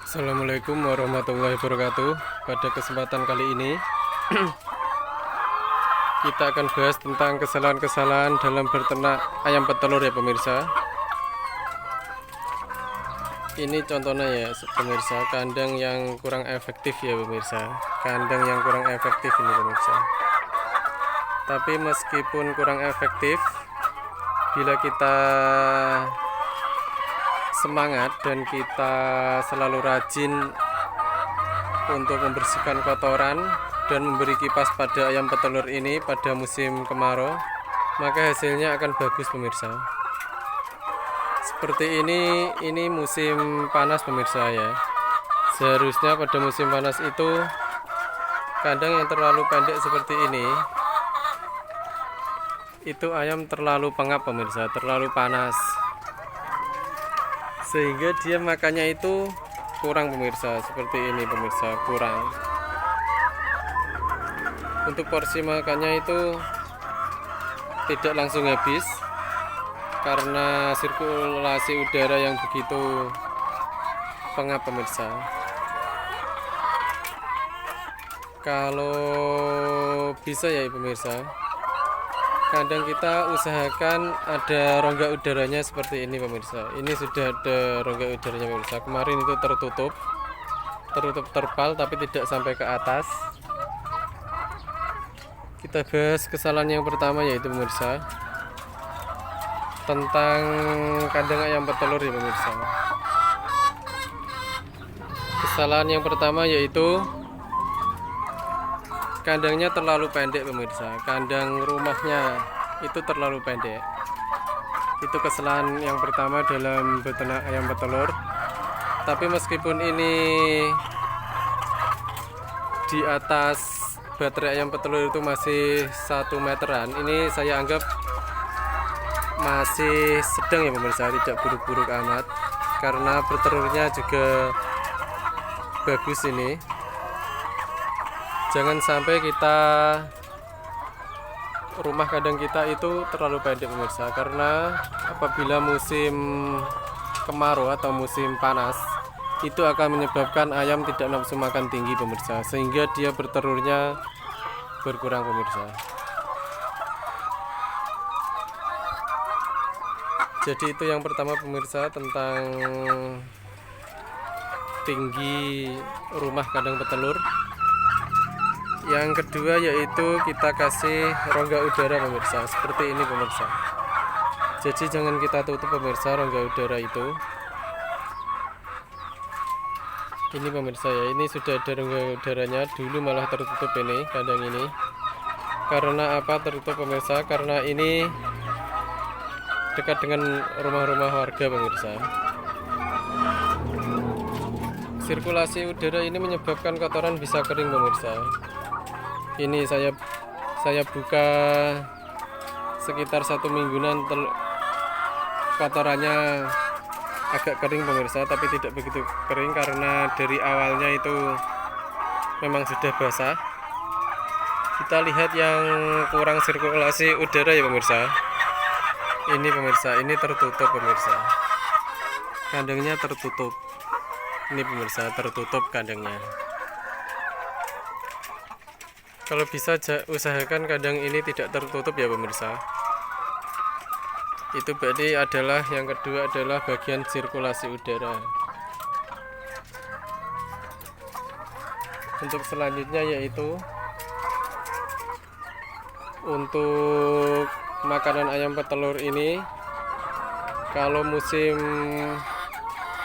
Assalamualaikum warahmatullahi wabarakatuh. Pada kesempatan kali ini kita akan bahas tentang kesalahan-kesalahan dalam berternak ayam petelur ya pemirsa. Ini contohnya ya pemirsa, kandang yang kurang efektif ya pemirsa. Kandang yang kurang efektif ini pemirsa. Tapi meskipun kurang efektif, bila kita semangat dan kita selalu rajin untuk membersihkan kotoran dan memberi kipas pada ayam petelur ini pada musim kemarau, maka hasilnya akan bagus pemirsa. Seperti ini musim panas pemirsa ya. Seharusnya pada musim panas itu kandang yang terlalu pendek seperti ini, itu ayam terlalu pengap pemirsa, terlalu panas, sehingga dia makannya itu kurang pemirsa. Seperti ini pemirsa, kurang. Untuk porsi makannya itu tidak langsung habis karena sirkulasi udara yang begitu pengap pemirsa. Kalau bisa ya pemirsa, kandang kita usahakan ada rongga udaranya seperti ini pemirsa. Ini sudah ada rongga udaranya pemirsa. Kemarin itu tertutup terpal tapi tidak sampai ke atas. Kita bahas kesalahan yang pertama yaitu pemirsa, tentang kandang ayam petelur ya pemirsa. Kesalahan yang pertama yaitu kandangnya terlalu pendek pemirsa. Kandang rumahnya itu terlalu pendek. Itu kesalahan yang pertama dalam beternak ayam petelur. Tapi meskipun ini di atas baterai ayam petelur itu masih 1 meteran, ini saya anggap masih sedang ya pemirsa, tidak buruk-buruk amat karena bertelurnya juga bagus ini. Jangan sampai kita rumah kandang kita itu terlalu pendek pemirsa, karena apabila musim kemarau atau musim panas itu akan menyebabkan ayam tidak nafsu makan tinggi pemirsa, sehingga dia bertelurnya berkurang pemirsa. Jadi itu yang pertama pemirsa, tentang tinggi rumah kandang petelur. Yang kedua yaitu kita kasih rongga udara pemirsa, seperti ini pemirsa. Jadi jangan kita tutup pemirsa rongga udara itu. Ini pemirsa ya, ini sudah ada rongga udaranya. Dulu malah tertutup ini kandang ini. Karena apa tertutup pemirsa? Karena ini dekat dengan rumah-rumah warga pemirsa. Sirkulasi udara ini menyebabkan kotoran bisa kering pemirsa. Ini saya buka sekitar 1 mingguan, kotorannya agak kering pemirsa, tapi tidak begitu kering karena dari awalnya itu memang sudah basah. Kita lihat yang kurang sirkulasi udara ya pemirsa. Ini pemirsa, ini tertutup pemirsa. Kandangnya tertutup. Ini pemirsa, tertutup kandangnya. Kalau bisa usahakan kandang ini tidak tertutup ya pemirsa. Itu berarti adalah yang kedua adalah bagian sirkulasi udara. Untuk selanjutnya yaitu untuk makanan ayam petelur ini, kalau musim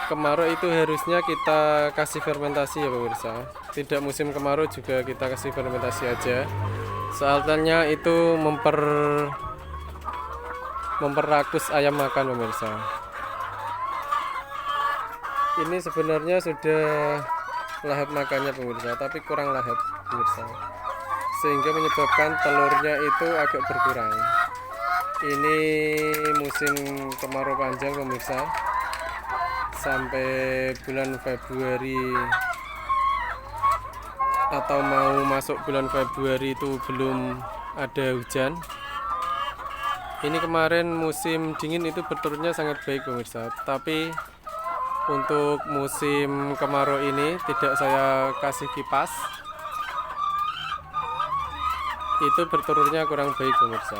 kemarau itu harusnya kita kasih fermentasi ya pemirsa. Tidak musim kemarau juga kita kasih fermentasi aja. Soalnya itu memperrakus ayam makan pemirsa. Ini sebenarnya sudah lahap makannya pemirsa, tapi kurang lahap pemirsa, sehingga menyebabkan telurnya itu agak berkurang. Ini musim kemarau panjang pemirsa, sampai bulan Februari atau mau masuk bulan Februari itu belum ada hujan. Ini kemarin musim dingin itu bertelurnya sangat baik pemirsa, tapi Untuk musim kemarau ini tidak saya kasih kipas, itu bertelurnya kurang baik pemirsa.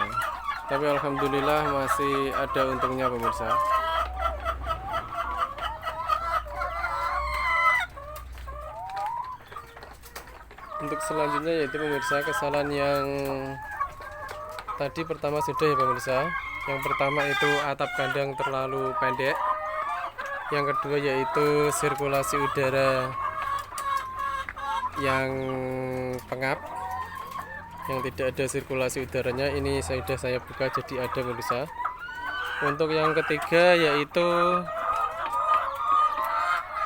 Tapi alhamdulillah masih ada untungnya pemirsa. Untuk selanjutnya yaitu pemirsa, kesalahan yang tadi pertama sudah ya pemirsa. Yang pertama itu atap kandang terlalu pendek. Yang kedua yaitu sirkulasi udara yang pengap, yang tidak ada sirkulasi udaranya. Ini sudah saya buka jadi ada pemirsa. Untuk yang ketiga yaitu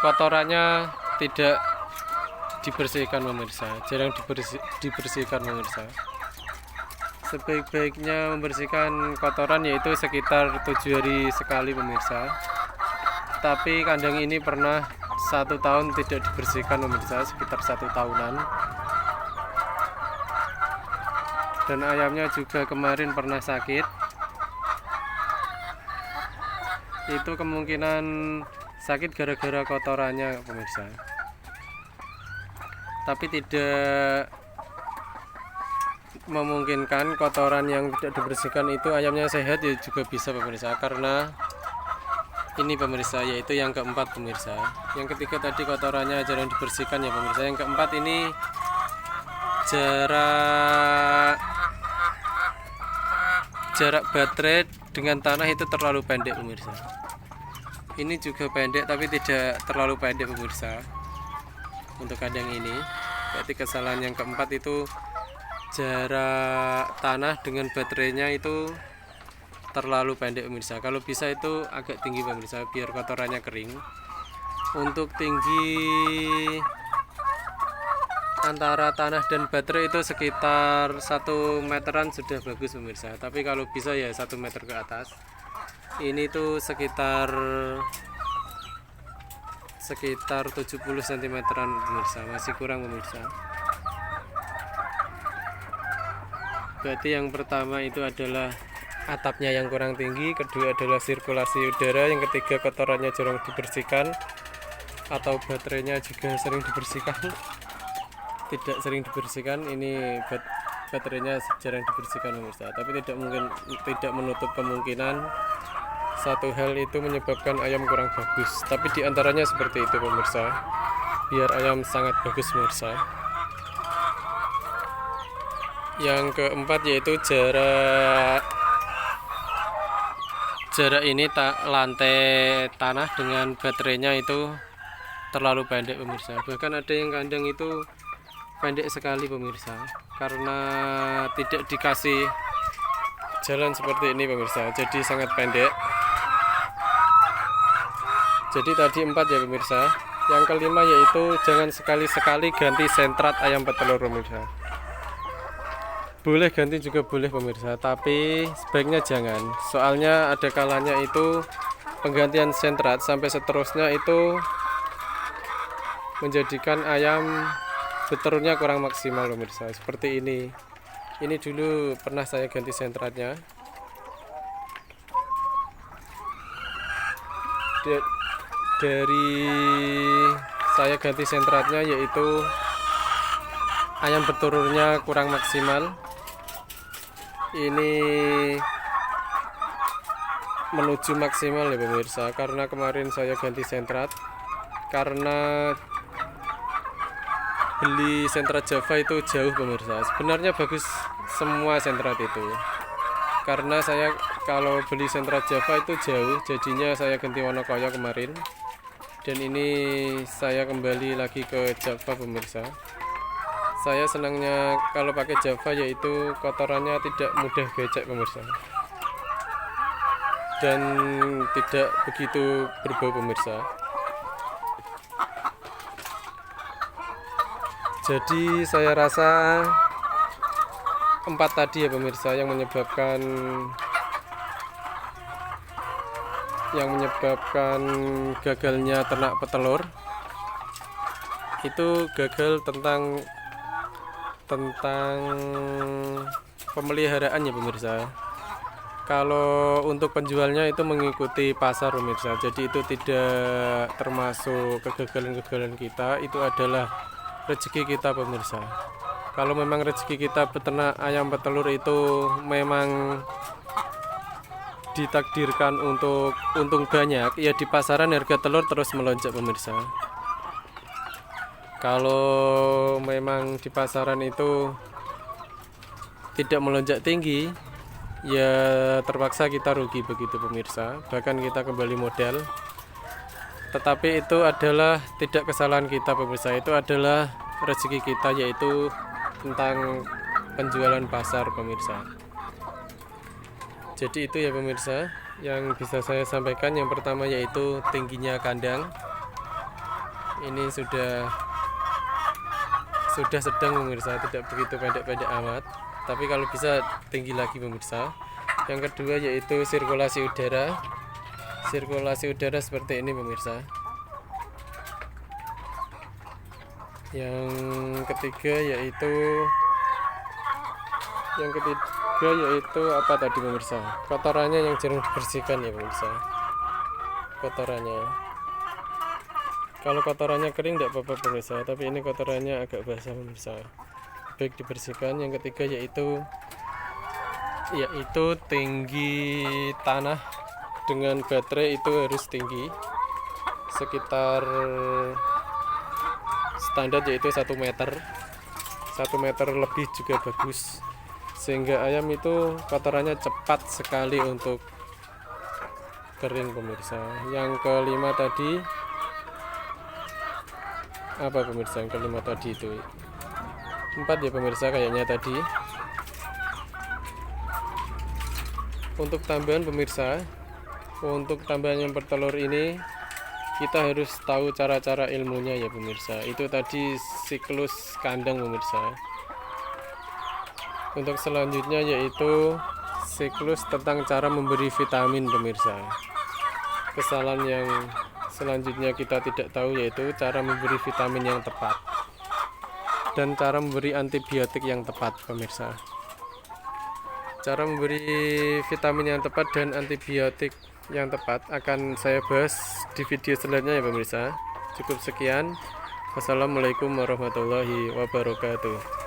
kotorannya tidak dibersihkan pemirsa, jarang dibersihkan pemirsa. Sebaik-baiknya membersihkan kotoran yaitu sekitar 7 hari sekali pemirsa. Tapi kandang ini pernah 1 tahun tidak dibersihkan pemirsa, sekitar 1 tahunan. Dan ayamnya juga kemarin pernah sakit. Itu kemungkinan sakit gara-gara kotorannya pemirsa. Tapi tidak memungkinkan kotoran yang tidak dibersihkan itu ayamnya sehat ya juga bisa pemirsa, karena ini pemirsa yaitu yang keempat pemirsa. Yang ketiga tadi kotorannya jarang dibersihkan ya pemirsa. Yang keempat ini jarak baterai dengan tanah itu terlalu pendek pemirsa. Ini juga pendek tapi tidak terlalu pendek pemirsa. Untuk kandang ini berarti kesalahan yang keempat itu jarak tanah dengan baterainya itu terlalu pendek pemirsa. Kalau bisa itu agak tinggi pemirsa biar kotorannya kering. Untuk tinggi antara tanah dan baterai itu sekitar 1 meteran sudah bagus pemirsa. Tapi kalau bisa ya 1 meter ke atas. Ini tuh sekitar 70 cm pemirsa, masih kurang pemirsa. Berarti yang pertama itu adalah atapnya yang kurang tinggi, kedua adalah sirkulasi udara, yang ketiga kotorannya jarang dibersihkan atau baterainya juga sering dibersihkan. Tidak sering dibersihkan, ini baterainya jarang dibersihkan pemirsa. Tapi tidak menutup kemungkinan satu hal itu menyebabkan ayam kurang bagus. Tapi diantaranya seperti itu pemirsa, biar ayam sangat bagus pemirsa. Yang keempat yaitu jarak ini lantai tanah dengan baterainya itu terlalu pendek pemirsa. Bahkan ada yang kandang itu pendek sekali pemirsa, karena tidak dikasih jalan seperti ini pemirsa, jadi sangat pendek. Jadi tadi 4 ya pemirsa. Yang kelima yaitu jangan sekali-sekali ganti sentrat ayam petelur pemirsa. Boleh ganti juga boleh pemirsa, tapi sebaiknya jangan. Soalnya ada kalanya itu penggantian sentrat sampai seterusnya itu menjadikan ayam petelurnya kurang maksimal pemirsa. Seperti ini. Ini dulu pernah saya ganti sentratnya. Dari saya ganti sentratnya yaitu ayam petelurnya kurang maksimal. Ini menuju maksimal ya pemirsa, karena kemarin saya ganti sentrat karena beli sentrat Java itu jauh pemirsa. Sebenarnya bagus semua sentrat itu, karena saya kalau beli sentrat Java itu jauh, jadinya saya ganti Wonokoyo kemarin. Dan ini saya kembali lagi ke Java pemirsa. Saya senangnya kalau pakai Java yaitu kotorannya tidak mudah becek pemirsa, dan tidak begitu berbau pemirsa. Jadi saya rasa 4 tadi ya pemirsa yang menyebabkan gagalnya ternak petelur. Itu gagal tentang pemeliharaan ya pemirsa. Kalau untuk penjualnya itu mengikuti pasar pemirsa, jadi itu tidak termasuk kegagalan-kegagalan kita, itu adalah rezeki kita pemirsa. Kalau memang rezeki kita peternak ayam petelur itu memang ditakdirkan untuk untung banyak, ya di pasaran harga telur terus melonjak pemirsa. Kalau memang di pasaran itu tidak melonjak tinggi, ya terpaksa kita rugi begitu pemirsa, bahkan kita kembali modal. Tetapi itu adalah tidak kesalahan kita pemirsa, itu adalah rezeki kita, yaitu tentang penjualan pasar pemirsa. Jadi itu ya pemirsa yang bisa saya sampaikan. Yang pertama yaitu tingginya kandang, ini sudah sedang pemirsa, tidak begitu pendek-pendek amat, tapi kalau bisa tinggi lagi pemirsa. Yang kedua yaitu sirkulasi udara. Sirkulasi udara seperti ini pemirsa. Yang ketiga yaitu apa tadi pemirsa? Kotorannya yang jarang dibersihkan ya pemirsa. Kotorannya. Kalau kotorannya kering tidak apa-apa pemirsa, tapi ini kotorannya agak basah pemirsa. Baik dibersihkan. Yang ketiga yaitu tinggi tanah dengan baterai itu harus tinggi, sekitar standar yaitu 1 meter. 1 meter lebih juga bagus, sehingga ayam itu kotorannya cepat sekali untuk kering pemirsa. Yang kelima tadi apa pemirsa? Yang kelima tadi itu 4 ya pemirsa kayaknya tadi. Untuk tambahan pemirsa, untuk tambahan yang bertelur ini kita harus tahu cara-cara ilmunya ya pemirsa. Itu tadi siklus kandang pemirsa. Untuk selanjutnya yaitu siklus tentang cara memberi vitamin pemirsa. Kesalahan yang selanjutnya kita tidak tahu yaitu cara memberi vitamin yang tepat dan cara memberi antibiotik yang tepat pemirsa. Cara memberi vitamin yang tepat dan antibiotik yang tepat akan saya bahas di video selanjutnya ya pemirsa. Cukup sekian. Wassalamualaikum warahmatullahi wabarakatuh.